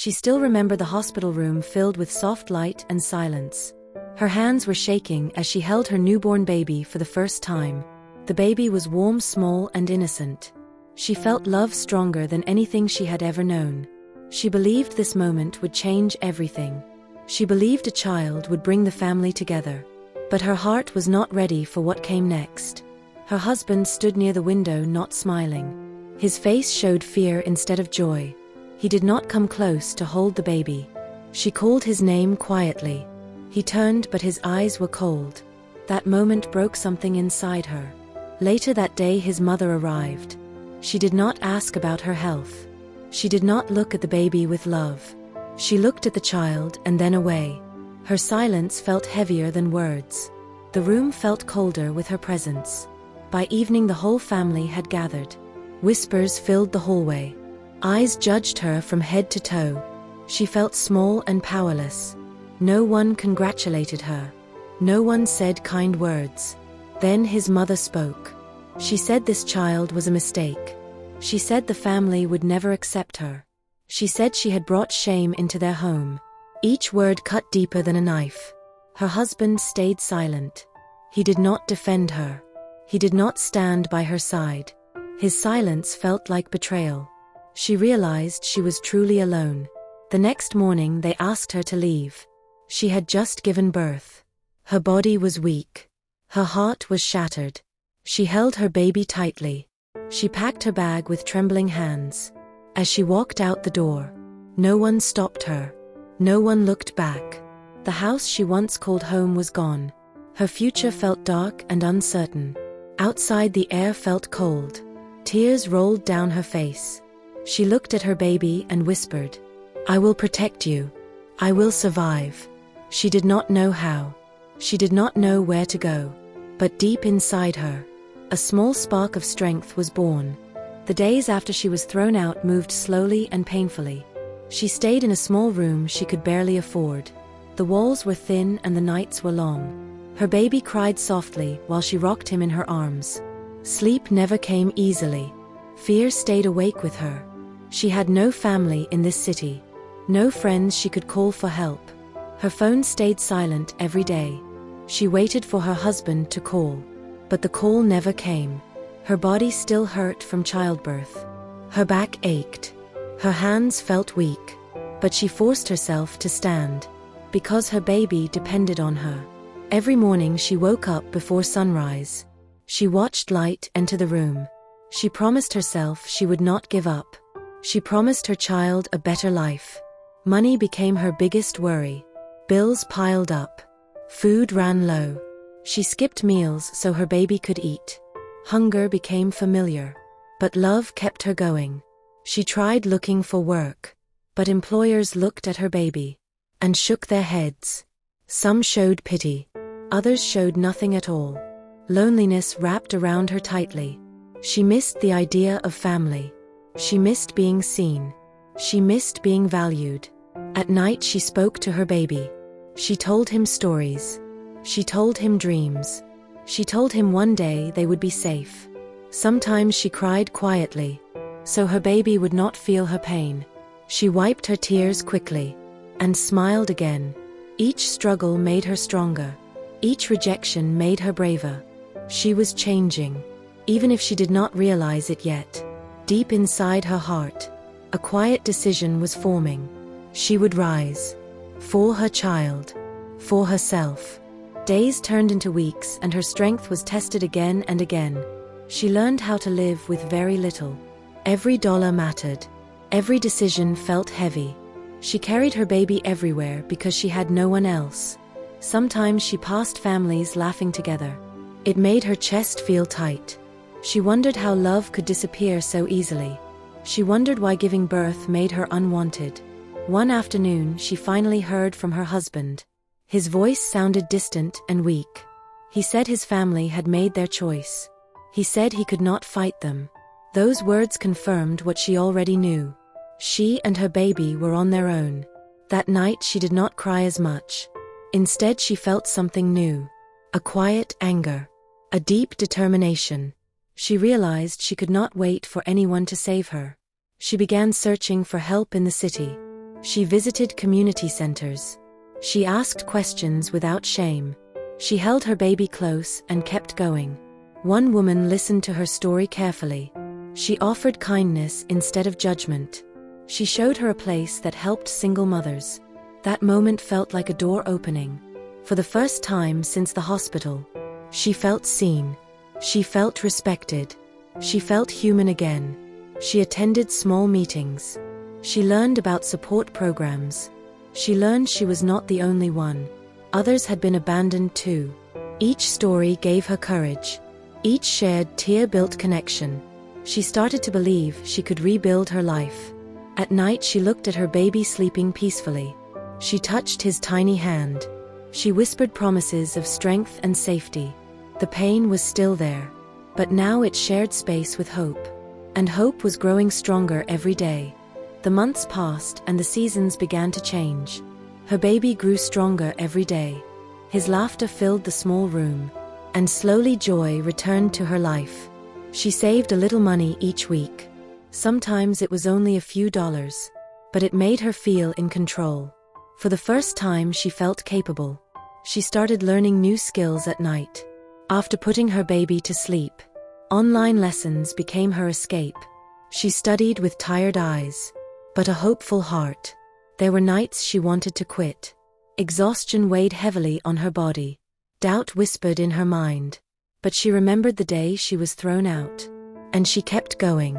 She still remembered the hospital room filled with soft light and silence. Her hands were shaking as she held her newborn baby for the first time. The baby was warm, small, and innocent. She felt love stronger than anything she had ever known. She believed this moment would change everything. She believed a child would bring the family together. But her heart was not ready for what came next. Her husband stood near the window, not smiling. His face showed fear instead of joy. He did not come close to hold the baby. She called his name quietly. He turned, but his eyes were cold. That moment broke something inside her. Later that day, his mother arrived. She did not ask about her health. She did not look at the baby with love. She looked at the child and then away. Her silence felt heavier than words. The room felt colder with her presence. By evening, the whole family had gathered. Whispers filled the hallway. Eyes judged her from head to toe. She felt small and powerless. No one congratulated her. No one said kind words. Then his mother spoke. She said this child was a mistake. She said the family would never accept her. She said she had brought shame into their home. Each word cut deeper than a knife. Her husband stayed silent. He did not defend her. He did not stand by her side. His silence felt like betrayal. She realized she was truly alone. The next morning, they asked her to leave. She had just given birth. Her body was weak. Her heart was shattered. She held her baby tightly. She packed her bag with trembling hands. As she walked out the door, no one stopped her. No one looked back. The house she once called home was gone. Her future felt dark and uncertain. Outside, the air felt cold. Tears rolled down her face. She looked at her baby and whispered, "I will protect you. I will survive." She did not know how. She did not know where to go. But deep inside her, a small spark of strength was born. The days after she was thrown out moved slowly and painfully. She stayed in a small room she could barely afford. The walls were thin and the nights were long. Her baby cried softly while she rocked him in her arms. Sleep never came easily. Fear stayed awake with her. She had no family in this city. No friends she could call for help. Her phone stayed silent every day. She waited for her husband to call. But the call never came. Her body still hurt from childbirth. Her back ached. Her hands felt weak. But she forced herself to stand. Because her baby depended on her. Every morning she woke up before sunrise. She watched light enter the room. She promised herself she would not give up. She promised her child a better life. Money became her biggest worry. Bills piled up. Food ran low. She skipped meals so her baby could eat. Hunger became familiar. But love kept her going. She tried looking for work. But employers looked at her baby and shook their heads. Some showed pity. Others showed nothing at all. Loneliness wrapped around her tightly. She missed the idea of family. She missed being seen. She missed being valued. At night she spoke to her baby. She told him stories. She told him dreams. She told him one day they would be safe. Sometimes she cried quietly, so her baby would not feel her pain. She wiped her tears quickly and smiled again. Each struggle made her stronger. Each rejection made her braver. She was changing, even if she did not realize it yet. Deep inside her heart, a quiet decision was forming. She would rise. For her child. For herself. Days turned into weeks and her strength was tested again and again. She learned how to live with very little. Every dollar mattered. Every decision felt heavy. She carried her baby everywhere because she had no one else. Sometimes she passed families laughing together. It made her chest feel tight. She wondered how love could disappear so easily. She wondered why giving birth made her unwanted. One afternoon, she finally heard from her husband. His voice sounded distant and weak. He said his family had made their choice. He said he could not fight them. Those words confirmed what she already knew. She and her baby were on their own. That night she did not cry as much. Instead she felt something new. A quiet anger. A deep determination. She realized she could not wait for anyone to save her. She began searching for help in the city. She visited community centers. She asked questions without shame. She held her baby close and kept going. One woman listened to her story carefully. She offered kindness instead of judgment. She showed her a place that helped single mothers. That moment felt like a door opening. For the first time since the hospital, she felt seen. She felt respected. She felt human again. She attended small meetings. She learned about support programs. She learned she was not the only one. Others had been abandoned too. Each story gave her courage. Each shared tear built connection. She started to believe she could rebuild her life. At night she looked at her baby sleeping peacefully. She touched his tiny hand. She whispered promises of strength and safety. The pain was still there, but now it shared space with hope. And hope was growing stronger every day. The months passed and the seasons began to change. Her baby grew stronger every day. His laughter filled the small room, and slowly joy returned to her life. She saved a little money each week. Sometimes it was only a few dollars, but it made her feel in control. For the first time she felt capable. She started learning new skills at night. After putting her baby to sleep, online lessons became her escape. She studied with tired eyes, but a hopeful heart. There were nights she wanted to quit. Exhaustion weighed heavily on her body. Doubt whispered in her mind. But she remembered the day she was thrown out. And she kept going.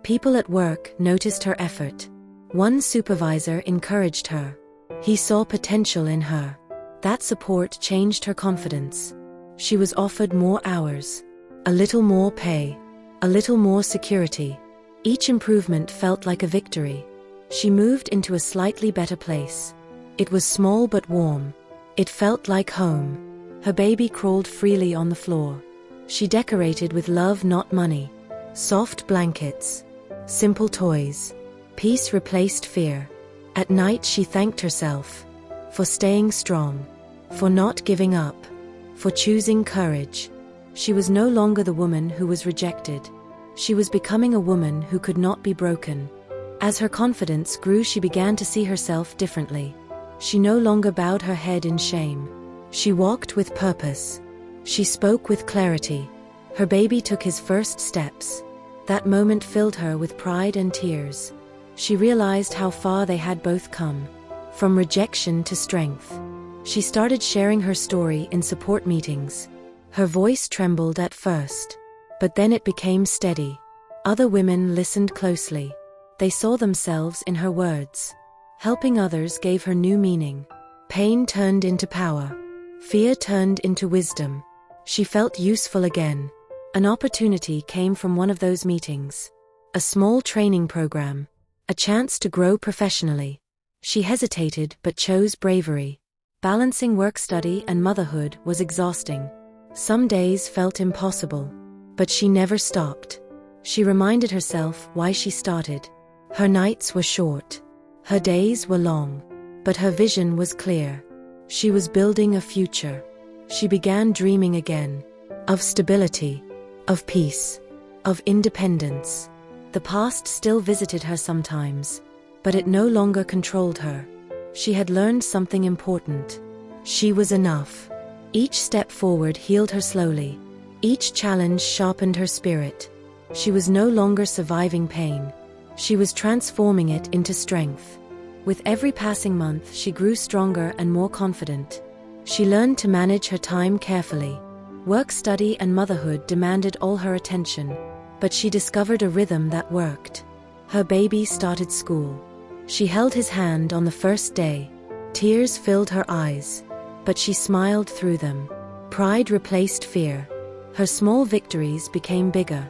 People at work noticed her effort. One supervisor encouraged her. He saw potential in her. That support changed her confidence. She was offered more hours, a little more pay, a little more security. Each improvement felt like a victory. She moved into a slightly better place. It was small but warm. It felt like home. Her baby crawled freely on the floor. She decorated with love, not money. Soft blankets, simple toys. Peace replaced fear. At night she thanked herself for staying strong, for not giving up, for choosing courage. She was no longer the woman who was rejected. She was becoming a woman who could not be broken. As her confidence grew, she began to see herself differently. She no longer bowed her head in shame. She walked with purpose. She spoke with clarity. Her baby took his first steps. That moment filled her with pride and tears. She realized how far they had both come, from rejection to strength. She started sharing her story in support meetings. Her voice trembled at first, but then it became steady. Other women listened closely. They saw themselves in her words. Helping others gave her new meaning. Pain turned into power. Fear turned into wisdom. She felt useful again. An opportunity came from one of those meetings. A small training program. A chance to grow professionally. She hesitated but chose bravery. Balancing work, study, and motherhood was exhausting. Some days felt impossible. But she never stopped. She reminded herself why she started. Her nights were short. Her days were long. But her vision was clear. She was building a future. She began dreaming again. Of stability. Of peace. Of independence. The past still visited her sometimes, but it no longer controlled her. She had learned something important. She was enough. Each step forward healed her slowly. Each challenge sharpened her spirit. She was no longer surviving pain. She was transforming it into strength. With every passing month, she grew stronger and more confident. She learned to manage her time carefully. Work, study, and motherhood demanded all her attention. But she discovered a rhythm that worked. Her baby started school. She held his hand on the first day. Tears filled her eyes, but she smiled through them. Pride replaced fear. Her small victories became bigger.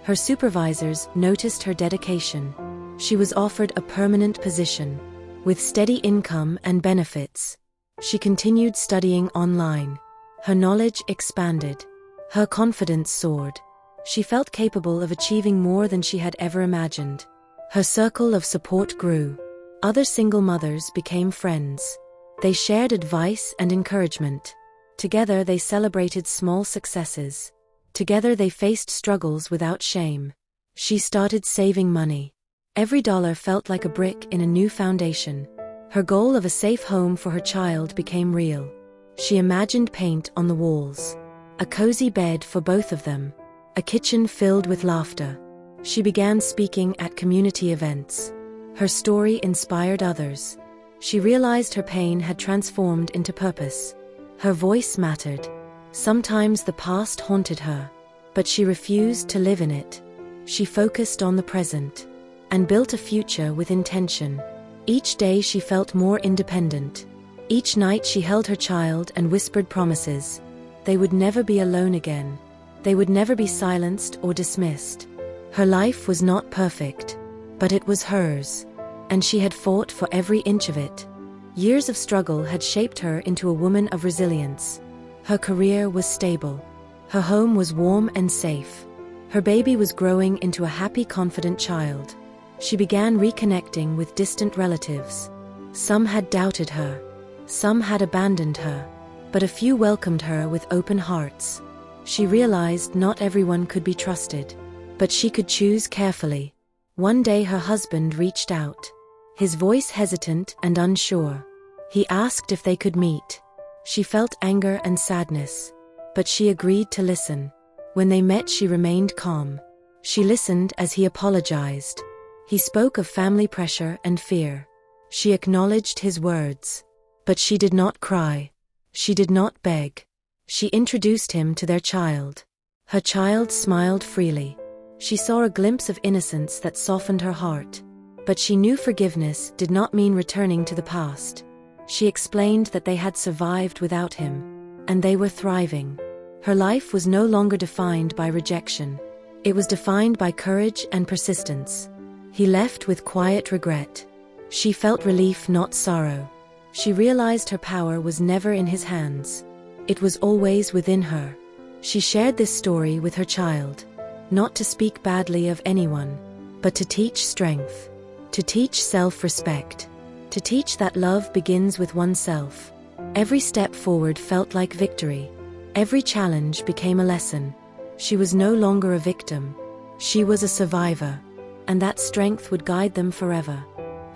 Her supervisors noticed her dedication. She was offered a permanent position, with steady income and benefits. She continued studying online. Her knowledge expanded. Her confidence soared. She felt capable of achieving more than she had ever imagined. Her circle of support grew. Other single mothers became friends. They shared advice and encouragement. Together they celebrated small successes. Together they faced struggles without shame. She started saving money. Every dollar felt like a brick in a new foundation. Her goal of a safe home for her child became real. She imagined paint on the walls, a cozy bed for both of them, a kitchen filled with laughter. She began speaking at community events. Her story inspired others. She realized her pain had transformed into purpose. Her voice mattered. Sometimes the past haunted her, but she refused to live in it. She focused on the present and built a future with intention. Each day she felt more independent. Each night she held her child and whispered promises. They would never be alone again. They would never be silenced or dismissed. Her life was not perfect, but it was hers, and she had fought for every inch of it. Years of struggle had shaped her into a woman of resilience. Her career was stable. Her home was warm and safe. Her baby was growing into a happy, confident child. She began reconnecting with distant relatives. Some had doubted her. Some had abandoned her. But a few welcomed her with open hearts. She realized not everyone could be trusted, but she could choose carefully. One day her husband reached out, his voice hesitant and unsure. He asked if they could meet. She felt anger and sadness, but she agreed to listen. When they met, she remained calm. She listened as he apologized. He spoke of family pressure and fear. She acknowledged his words. But she did not cry. She did not beg. She introduced him to their child. Her child smiled freely. She saw a glimpse of innocence that softened her heart. But she knew forgiveness did not mean returning to the past. She explained that they had survived without him, and they were thriving. Her life was no longer defined by rejection. It was defined by courage and persistence. He left with quiet regret. She felt relief, not sorrow. She realized her power was never in his hands. It was always within her. She shared this story with her child, not to speak badly of anyone, but to teach strength, to teach self-respect, to teach that love begins with oneself. Every step forward felt like victory. Every challenge became a lesson. She was no longer a victim. She was a survivor, and that strength would guide them forever.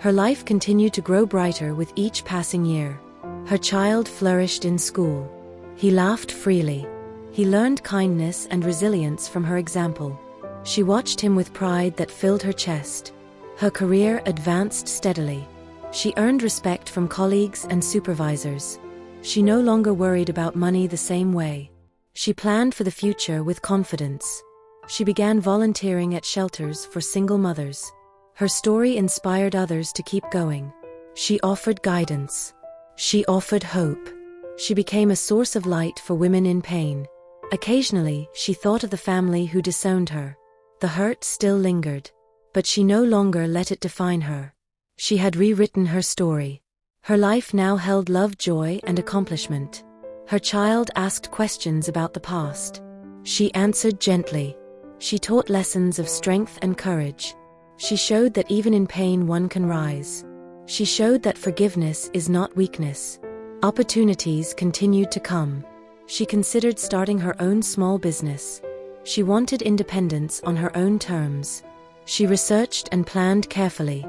Her life continued to grow brighter with each passing year. Her child flourished in school. He laughed freely. He learned kindness and resilience from her example. She watched him with pride that filled her chest. Her career advanced steadily. She earned respect from colleagues and supervisors. She no longer worried about money the same way. She planned for the future with confidence. She began volunteering at shelters for single mothers. Her story inspired others to keep going. She offered guidance. She offered hope. She became a source of light for women in pain. Occasionally, she thought of the family who disowned her. The hurt still lingered, but she no longer let it define her. She had rewritten her story. Her life now held love, joy, and accomplishment. Her child asked questions about the past. She answered gently. She taught lessons of strength and courage. She showed that even in pain one can rise. She showed that forgiveness is not weakness. Opportunities continued to come. She considered starting her own small business. She wanted independence on her own terms. She researched and planned carefully.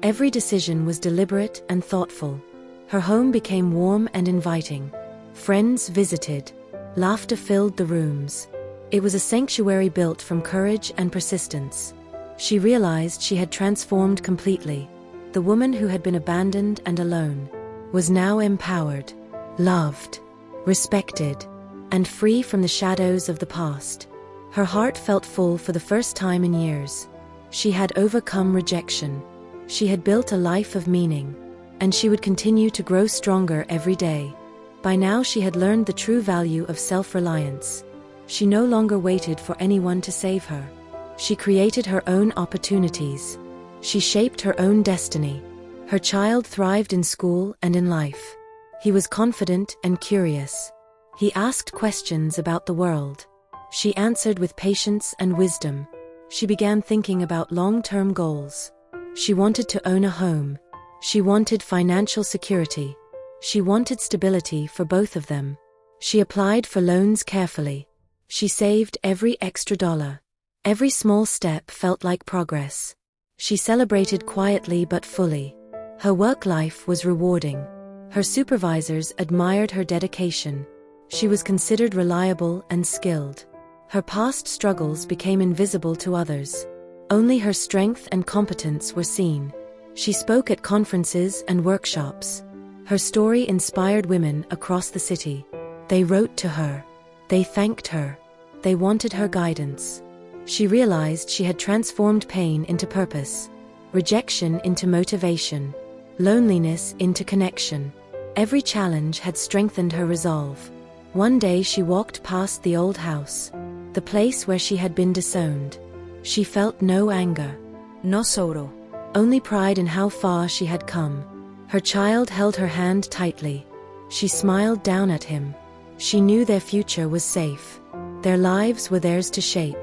Every decision was deliberate and thoughtful. Her home became warm and inviting. Friends visited. Laughter filled the rooms. It was a sanctuary built from courage and persistence. She realized she had transformed completely. The woman who had been abandoned and alone was now empowered, loved, respected, and free from the shadows of the past. Her heart felt full for the first time in years. She had overcome rejection. She had built a life of meaning, and she would continue to grow stronger every day. By now she had learned the true value of self-reliance. She no longer waited for anyone to save her. She created her own opportunities. She shaped her own destiny. Her child thrived in school and in life. He was confident and curious. He asked questions about the world. She answered with patience and wisdom. She began thinking about long-term goals. She wanted to own a home. She wanted financial security. She wanted stability for both of them. She applied for loans carefully. She saved every extra dollar. Every small step felt like progress. She celebrated quietly but fully. Her work life was rewarding. Her supervisors admired her dedication. She was considered reliable and skilled. Her past struggles became invisible to others. Only her strength and competence were seen. She spoke at conferences and workshops. Her story inspired women across the city. They wrote to her. They thanked her. They wanted her guidance. She realized she had transformed pain into purpose, rejection into motivation, loneliness into connection. Every challenge had strengthened her resolve. One day she walked past the old house, the place where she had been disowned. She felt no anger, no sorrow, only pride in how far she had come. Her child held her hand tightly. She smiled down at him. She knew their future was safe. Their lives were theirs to shape,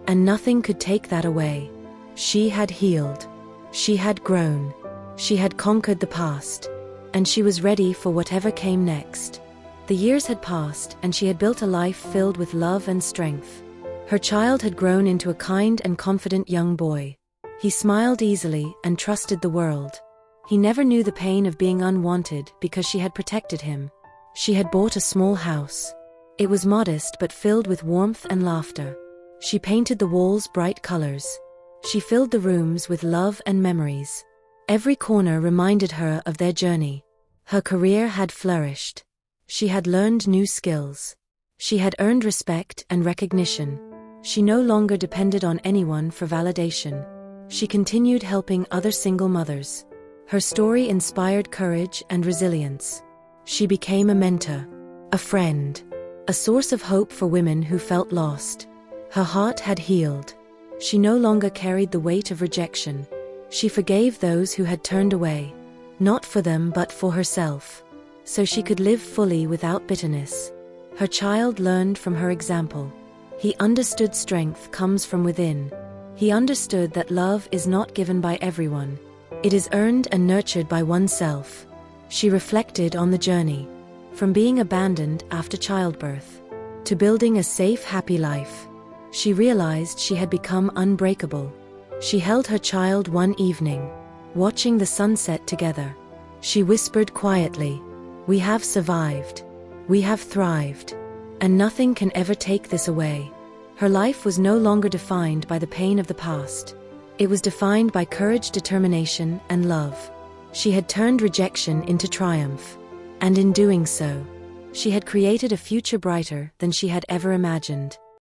and nothing could take that away. She had healed. She had grown. She had conquered the past, and she was ready for whatever came next. The years had passed, and she had built a life filled with love and strength. Her child had grown into a kind and confident young boy. He smiled easily and trusted the world. He never knew the pain of being unwanted because she had protected him. She had bought a small house. It was modest but filled with warmth and laughter. She painted the walls bright colors. She filled the rooms with love and memories. Every corner reminded her of their journey. Her career had flourished. She had learned new skills. She had earned respect and recognition. She no longer depended on anyone for validation. She continued helping other single mothers. Her story inspired courage and resilience. She became a mentor, a friend, a source of hope for women who felt lost. Her heart had healed. She no longer carried the weight of rejection. She forgave those who had turned away, not for them but for herself, so she could live fully without bitterness. Her child learned from her example. He understood strength comes from within. He understood that love is not given by everyone. It is earned and nurtured by oneself. She reflected on the journey, from being abandoned after childbirth, to building a safe, happy life. She realized she had become unbreakable. She held her child one evening, watching the sunset together. She whispered quietly, "We have survived. We have thrived. And nothing can ever take this away." Her life was no longer defined by the pain of the past. It was defined by courage, determination, and love. She had turned rejection into triumph. And in doing so, she had created a future brighter than she had ever imagined.